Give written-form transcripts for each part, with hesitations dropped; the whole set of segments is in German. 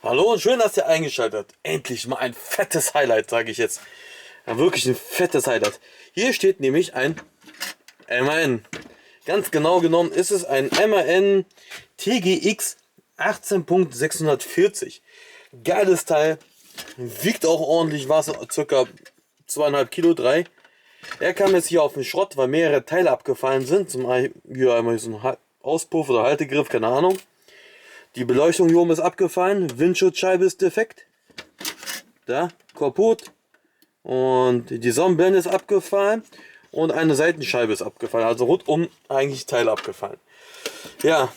Hallo und schön, dass ihr eingeschaltet habt. Endlich mal ein fettes Highlight, sage ich jetzt. Ja, wirklich ein fettes Highlight. Hier steht nämlich ein MAN. Ganz genau genommen ist es ein MAN TGX 18.640. Geiles Teil. Wiegt auch ordentlich was, circa 2,5 Kilo, 3. Er kam jetzt hier auf den Schrott, weil mehrere Teile abgefallen sind. Zum hier einmal so ein Auspuff oder Haltegriff, keine Ahnung. Die Beleuchtung hier oben ist abgefallen, Windschutzscheibe ist defekt, da kaputt und die Sonnenblende ist abgefallen und eine Seitenscheibe ist abgefallen, also rundum eigentlich Teile abgefallen. Ja,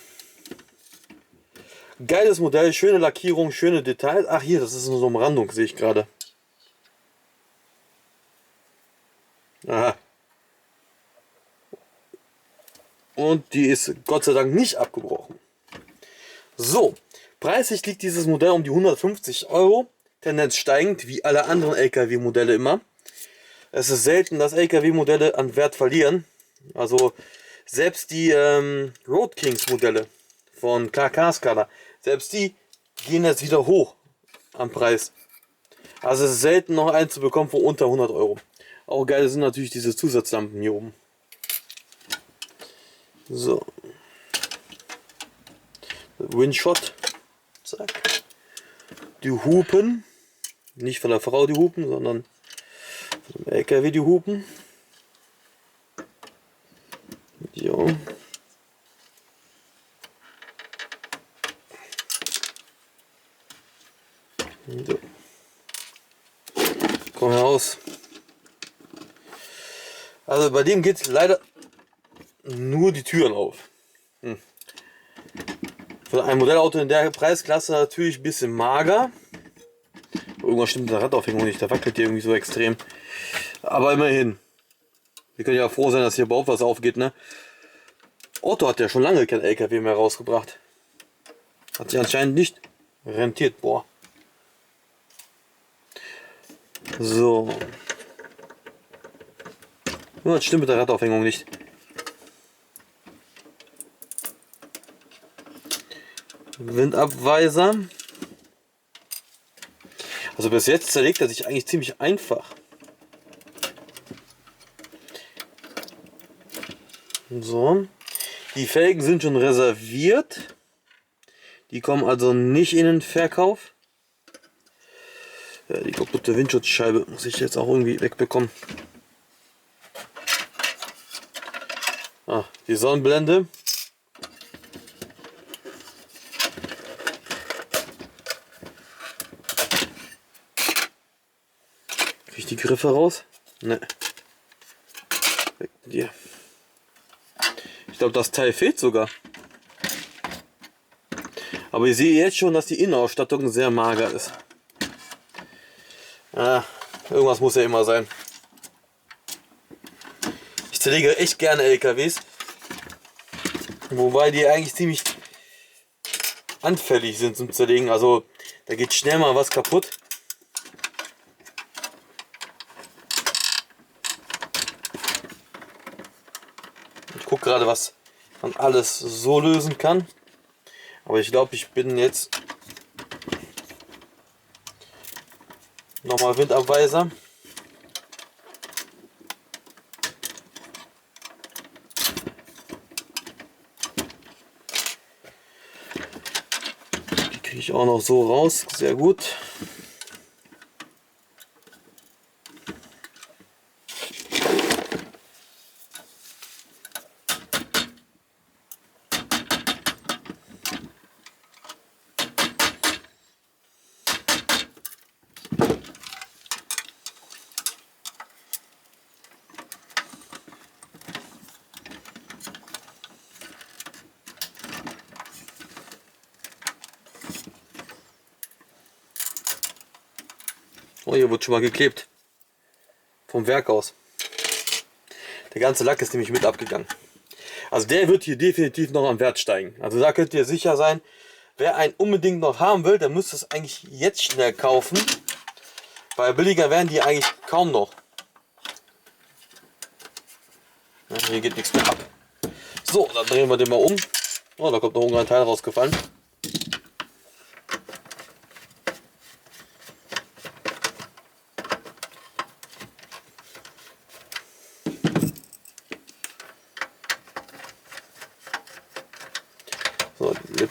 geiles Modell, schöne Lackierung, schöne Details. Ach hier, das ist eine Umrandung, sehe ich gerade. Aha. Und die ist Gott sei Dank nicht abgebrochen. So, preislich liegt dieses Modell um die 150 Euro, Tendenz steigend, wie alle anderen LKW-Modelle immer. Es ist selten, dass LKW-Modelle an Wert verlieren. Also selbst die Road Kings Modelle von KK-Skala, selbst die gehen jetzt wieder hoch am Preis. Also es ist selten noch einen zu bekommen für unter 100 Euro. Auch geil sind natürlich diese Zusatzlampen hier oben. So. Windshot. Zack. Die Hupen. Nicht von der Frau die Hupen, sondern von dem LKW die Hupen. Jo. So. Komm heraus. Also bei dem geht leider nur die Türen auf. Für ein Modellauto in der Preisklasse natürlich ein bisschen mager. Irgendwas stimmt mit der Radaufhängung nicht, da wackelt die irgendwie so extrem. Aber immerhin. Wir können ja froh sein, dass hier überhaupt was aufgeht, ne? Otto hat ja schon lange kein LKW mehr rausgebracht. Hat sich anscheinend nicht rentiert, boah. So. Nur das stimmt mit der Radaufhängung nicht. Windabweiser. Also bis jetzt zerlegt er sich eigentlich ziemlich einfach. So. Die Felgen sind schon reserviert. Die kommen also nicht in den Verkauf. Ja, die kaputte Windschutzscheibe muss ich jetzt auch irgendwie wegbekommen. Ah, die Sonnenblende. Krieg ich die Griffe raus? Ne. Weg mit dir. Ich glaube, das Teil fehlt sogar. Aber ich sehe jetzt schon, dass die Innenausstattung sehr mager ist. Ah, irgendwas muss ja immer sein. Ich zerlege echt gerne LKWs. Wobei die eigentlich ziemlich anfällig sind zum Zerlegen. Also da geht schnell mal was kaputt. Ich gucke gerade, was man alles so lösen kann. Aber ich glaube, ich bin jetzt nochmal Windabweiser. Die kriege ich auch noch so raus. Sehr gut. Oh, hier wird schon mal geklebt. Vom Werk aus. Der ganze Lack ist nämlich mit abgegangen. Also der wird hier definitiv noch am Wert steigen. Also da könnt ihr sicher sein, wer einen unbedingt noch haben will, der müsste es eigentlich jetzt schnell kaufen. Weil billiger werden die eigentlich kaum noch. Ja, hier geht nichts mehr ab. So, dann drehen wir den mal um. Oh, da kommt noch irgendein Teil rausgefallen.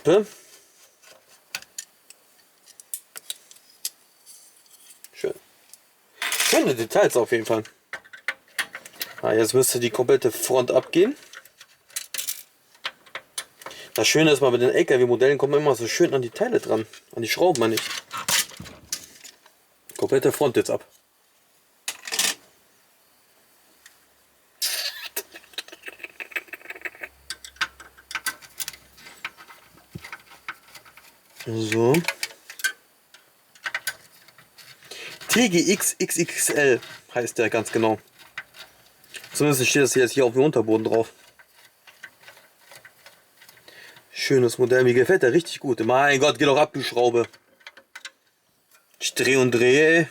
Lampe. Schön. Schöne Details auf jeden Fall. Jetzt müsste die komplette Front abgehen. Das Schöne ist mal, mit den LKW-Modellen kommt man immer so schön an die Teile dran. An die Schrauben man nicht. Komplette Front jetzt ab. So. TGX XXL heißt der ganz genau. Zumindest steht das jetzt hier auf dem Unterboden drauf. Schönes Modell, mir gefällt der richtig gut. Mein Gott, geh doch ab, du Schraube. Ich drehe und drehe.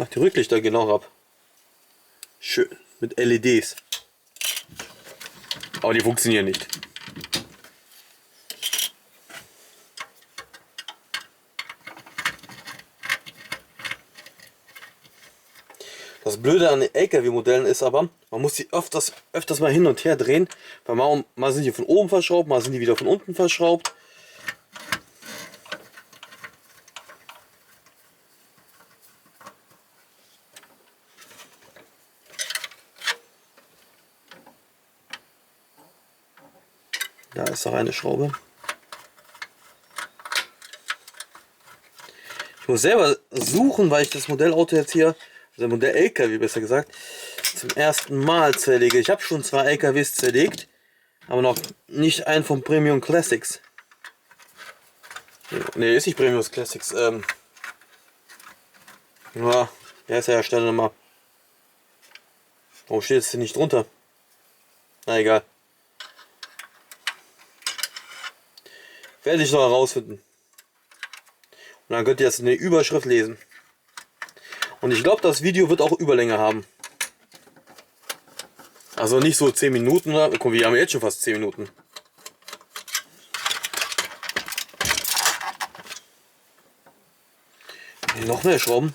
Ach, die Rücklichter gehen auch ab. Schön, mit LEDs. Aber die funktionieren nicht. Das Blöde an den LKW-Modellen ist aber, man muss sie öfters mal hin und her drehen, weil mal sind die von oben verschraubt, mal sind die wieder von unten verschraubt. Da ist noch eine Schraube. Ich muss selber suchen, weil ich das Modellauto jetzt hier, also Modell LKW besser gesagt, zum ersten Mal zerlege. Ich habe schon 2 LKWs zerlegt, aber noch nicht einen von Premium Classics. Ne, ist nicht Premium Classics. Ja, wer ist der Hersteller nochmal? Warum steht es denn nicht drunter? Na egal. Werde ich noch herausfinden. Und dann könnt ihr das in der Überschrift lesen. Und ich glaube, das Video wird auch Überlänge haben. Also nicht so 10 Minuten. Guck, wir haben jetzt schon fast 10 Minuten. Noch mehr Schrauben.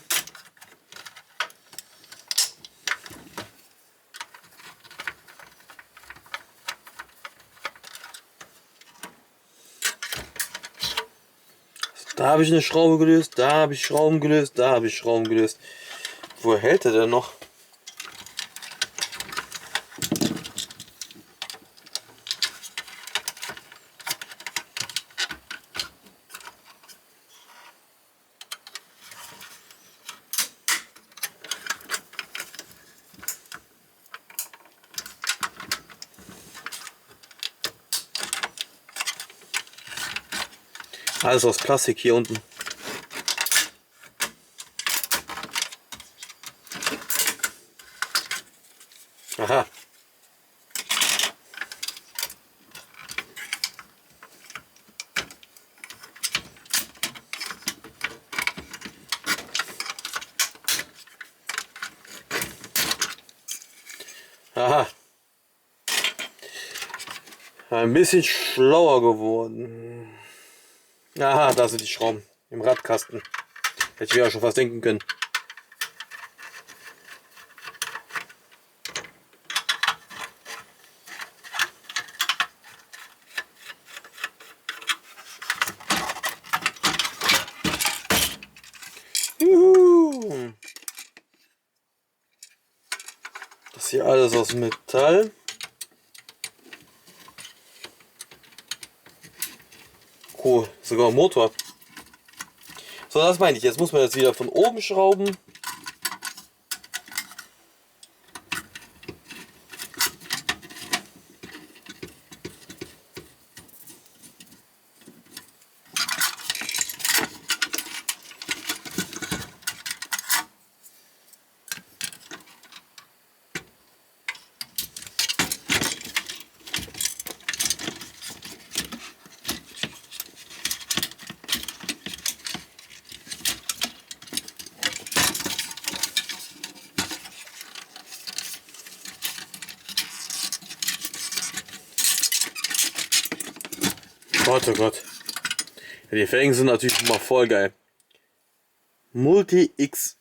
Da habe ich eine Schraube gelöst, da habe ich Schrauben gelöst, da habe ich Schrauben gelöst. Wo hält er denn noch? Alles aus Plastik hier unten. Aha. Aha. Ein bisschen schlauer geworden. Aha, da sind die Schrauben im Radkasten. Hätte ich mir auch schon fast denken können. Juhu. Das hier alles aus Metall. Cool, sogar ein Motor. So, das meine ich. Jetzt muss man jetzt wieder von oben schrauben. Gott, oh Gott. Ja, die Felgen sind natürlich immer voll geil. Multi-X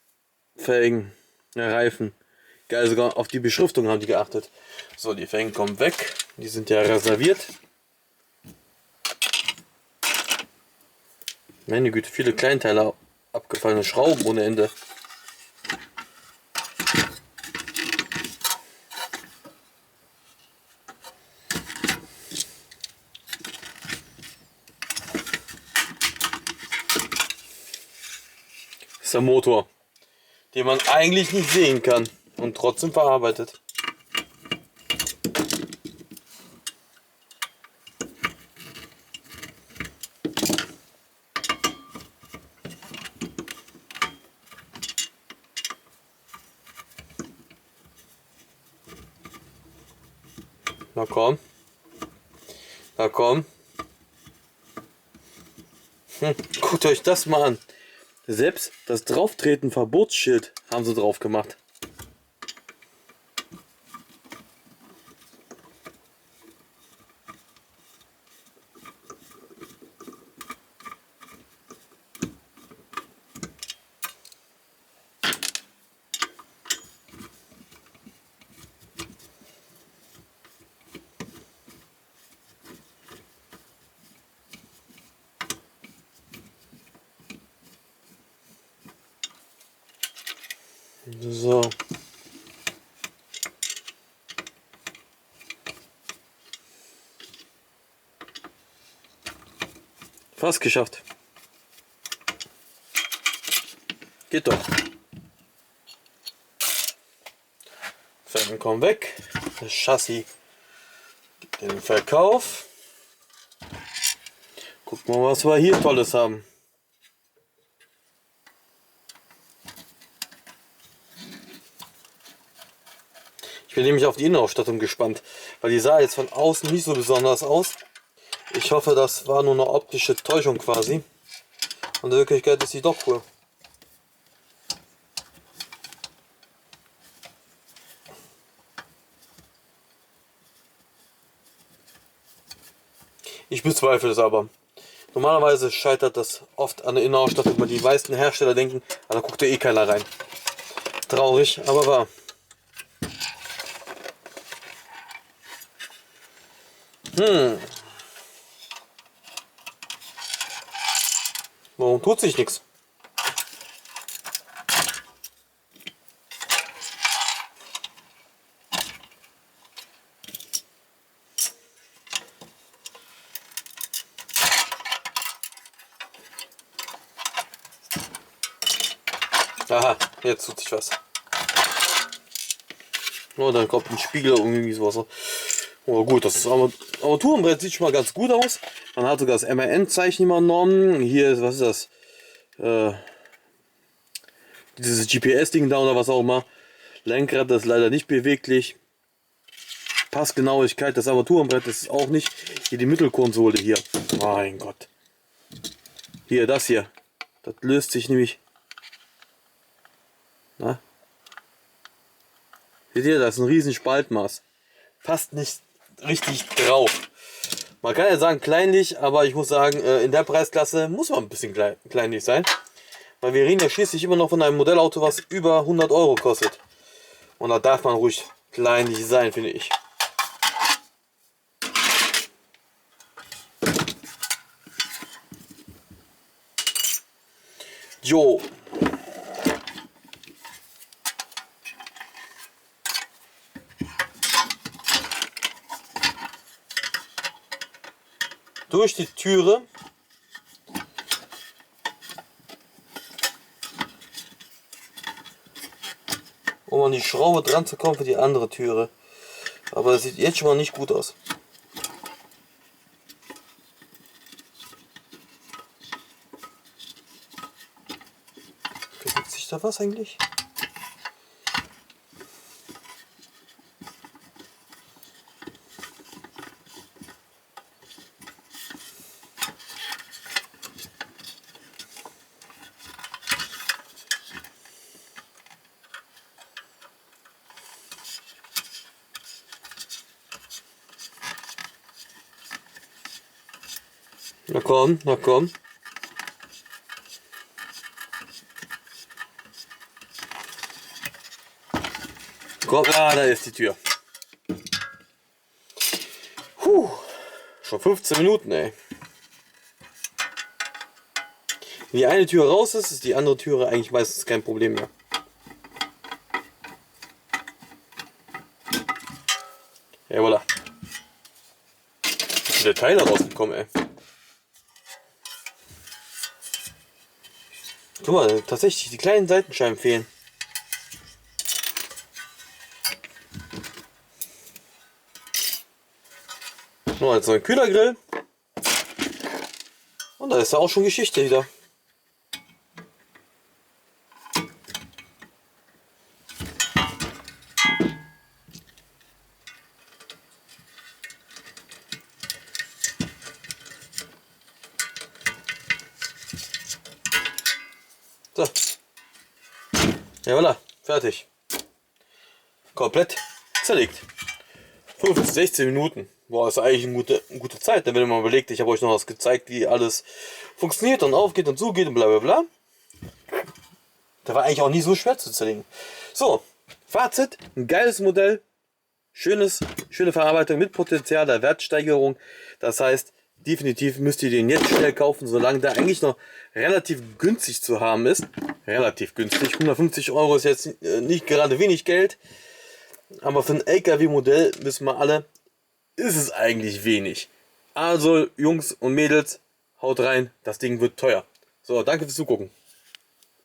Felgen, Reifen. Geil, sogar auf die Beschriftung haben die geachtet. So, die Fänge kommen weg. Die sind ja reserviert. Meine Güte, viele Kleinteile, abgefallene Schrauben ohne Ende. Das ist der Motor, den man eigentlich nicht sehen kann und trotzdem verarbeitet. Na komm. Na komm. Guckt euch das mal an. Selbst das Drauftreten Verbotsschild haben sie drauf gemacht. So. Fast geschafft. Geht doch. Felgen kommen weg. Das Chassis geht in den Verkauf. Gucken wir mal, was wir hier Tolles haben. Ich bin nämlich auf die Innenausstattung gespannt, weil die sah jetzt von außen nicht so besonders aus. Ich hoffe, das war nur eine optische Täuschung quasi. Und in Wirklichkeit ist sie doch cool. Ich bezweifle es aber. Normalerweise scheitert das oft an der Innenausstattung, weil die meisten Hersteller denken, ah, da guckt ja eh keiner rein. Traurig, aber wahr. Warum tut sich nichts? Aha, jetzt tut sich was. Oh, dann kommt ein Spiegel irgendwie sowas. Oh gut, das Armaturenbrett sieht schon mal ganz gut aus. Man hat sogar das MAN-Zeichen übernommen. Hier ist, was ist das? Dieses GPS-Ding da oder was auch immer. Lenkrad, das ist leider nicht beweglich. Passgenauigkeit, das Armaturenbrett, das ist auch nicht. Hier die Mittelkonsole hier. Mein Gott. Hier, das hier. Das löst sich nämlich. Na? Seht ihr, das ist ein riesen Spaltmaß. Passt nicht richtig drauf. Man kann ja sagen kleinlich, aber ich muss sagen, in der Preisklasse muss man ein bisschen kleinlich sein. Weil wir reden ja schließlich immer noch von einem Modellauto, was über 100 Euro kostet. Und da darf man ruhig kleinlich sein, finde ich. Jo. Durch die Türe um an die Schraube dran zu kommen für die andere Türe. Aber das sieht jetzt schon mal nicht gut aus. Bewegt sich da was eigentlich? Na komm, na komm. Kommt, ah, da ist die Tür. Puh, schon 15 Minuten, ey. Wenn die eine Tür raus ist, ist die andere Türe eigentlich meistens kein Problem mehr. Ja, voilà. Wie viele Teile rausgekommen, ey. Guck mal, tatsächlich, die kleinen Seitenscheiben fehlen. Nur jetzt noch ein Kühlergrill. Und da ist ja auch schon Geschichte wieder. So. Ja, voilà, fertig. Komplett zerlegt. 15, 16 Minuten. Boah, ist eigentlich eine gute Zeit, wenn man überlegt, ich habe euch noch was gezeigt, wie alles funktioniert und aufgeht und zugeht und bla bla bla. Da war eigentlich auch nie so schwer zu zerlegen. So, Fazit, ein geiles Modell, schöne Verarbeitung mit Potenzial der Wertsteigerung. Das heißt, definitiv müsst ihr den jetzt schnell kaufen, solange der eigentlich noch relativ günstig zu haben ist. Relativ günstig, 150 Euro ist jetzt nicht gerade wenig Geld, aber für ein LKW-Modell wissen wir alle, ist es eigentlich wenig. Also Jungs und Mädels, haut rein, das Ding wird teuer. So, danke fürs Zugucken.